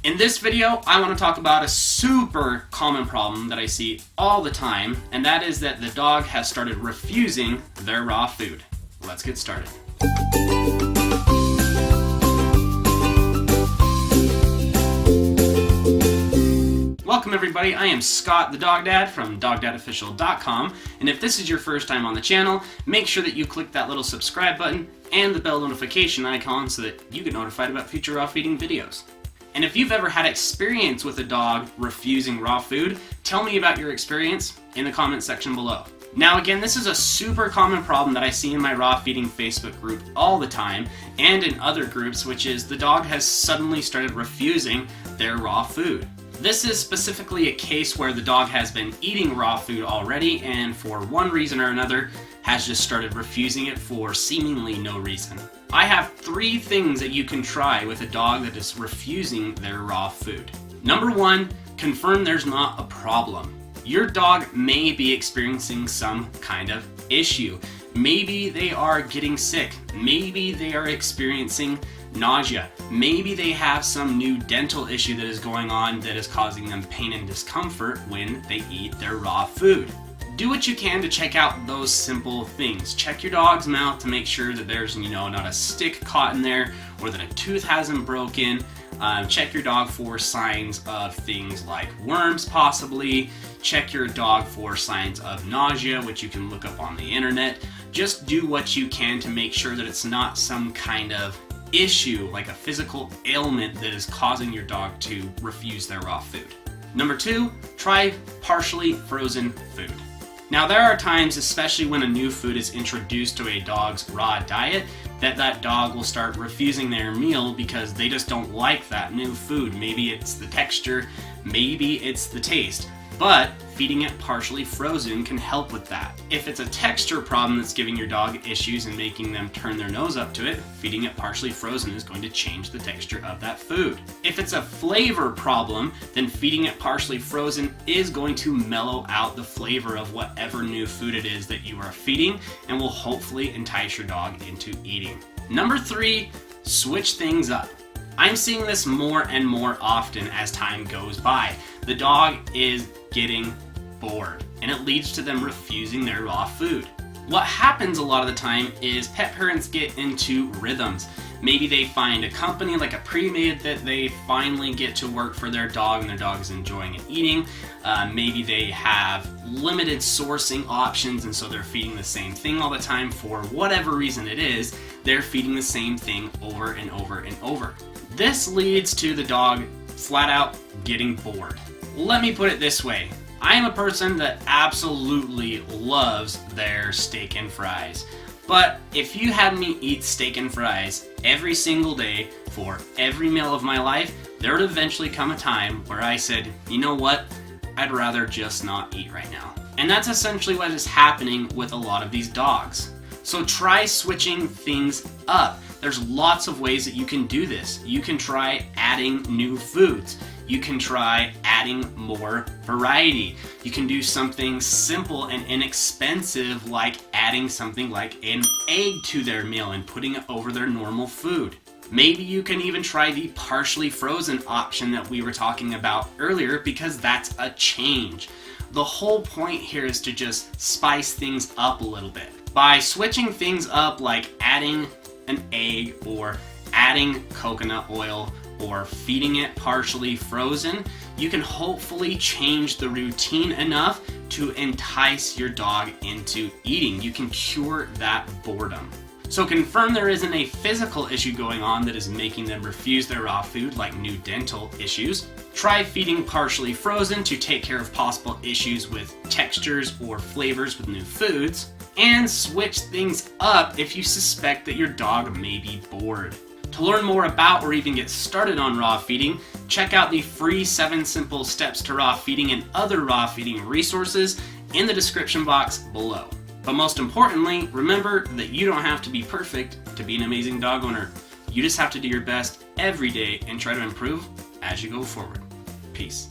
In this video, I want to talk about a super common problem that I see all the time, and that is that the dog has started refusing their raw food. Let's get started. Welcome everybody, I am Scott the Dog Dad from DogDadOfficial.com, and if this is your first time on the channel, make sure that you click that little subscribe button and the bell notification icon so that you get notified about future raw feeding videos. And if you've ever had experience with a dog refusing raw food, tell me about your experience in the comment section below. Now again, this is a super common problem that I see in my raw feeding Facebook group all the time and in other groups, which is the dog has suddenly started refusing their raw food. This is specifically a case where the dog has been eating raw food already and for one reason or another has just started refusing it for seemingly no reason. I have 3 things that you can try with a dog that is refusing their raw food. Number 1, confirm there's not a problem. Your dog may be experiencing some kind of issue. Maybe they are getting sick. Maybe they are experiencing nausea. Maybe they have some new dental issue that is going on that is causing them pain and discomfort when they eat their raw food. Do what you can to check out those simple things. Check your dog's mouth to make sure that there's, not a stick caught in there or that a tooth hasn't broken. Check your dog for signs of things like worms possibly. Check your dog for signs of nausea, which you can look up on the internet. Just do what you can to make sure that it's not some kind of issue, like a physical ailment that is causing your dog to refuse their raw food. Number 2, try partially frozen food. Now there are times, especially when a new food is introduced to a dog's raw diet, that dog will start refusing their meal because they just don't like that new food. Maybe it's the texture, maybe it's the taste. But feeding it partially frozen can help with that. If it's a texture problem that's giving your dog issues and making them turn their nose up to it, feeding it partially frozen is going to change the texture of that food. If it's a flavor problem, then feeding it partially frozen is going to mellow out the flavor of whatever new food it is that you are feeding and will hopefully entice your dog into eating. Number 3, switch things up. I'm seeing this more and more often as time goes by. The dog is getting bored, and it leads to them refusing their raw food. What happens a lot of the time is pet parents get into rhythms. Maybe they find a company like a pre-made that they finally get to work for their dog and their dog is enjoying and eating. Maybe they have limited sourcing options and so they're feeding the same thing all the time. For whatever reason it is, they're feeding the same thing over and over and over. This leads to the dog flat out getting bored. Let me put it this way. I am a person that absolutely loves their steak and fries. But if you had me eat steak and fries every single day for every meal of my life, there would eventually come a time where I said, you know what? I'd rather just not eat right now. And that's essentially what is happening with a lot of these dogs. So try switching things up. There's lots of ways that you can do this. You can try adding new foods. You can try adding more variety. You can do something simple and inexpensive like adding something like an egg to their meal and putting it over their normal food. Maybe you can even try the partially frozen option that we were talking about earlier because that's a change. The whole point here is to just spice things up a little bit. By switching things up like adding an egg or adding coconut oil or feeding it partially frozen, you can hopefully change the routine enough to entice your dog into eating. You can cure that boredom. So confirm there isn't a physical issue going on that is making them refuse their raw food, like new dental issues. Try feeding partially frozen to take care of possible issues with textures or flavors with new foods. And switch things up if you suspect that your dog may be bored. To learn more about or even get started on raw feeding, check out the free 7 simple steps to raw feeding and other raw feeding resources in the description box below. But most importantly, remember that you don't have to be perfect to be an amazing dog owner. You just have to do your best every day and try to improve as you go forward. Peace.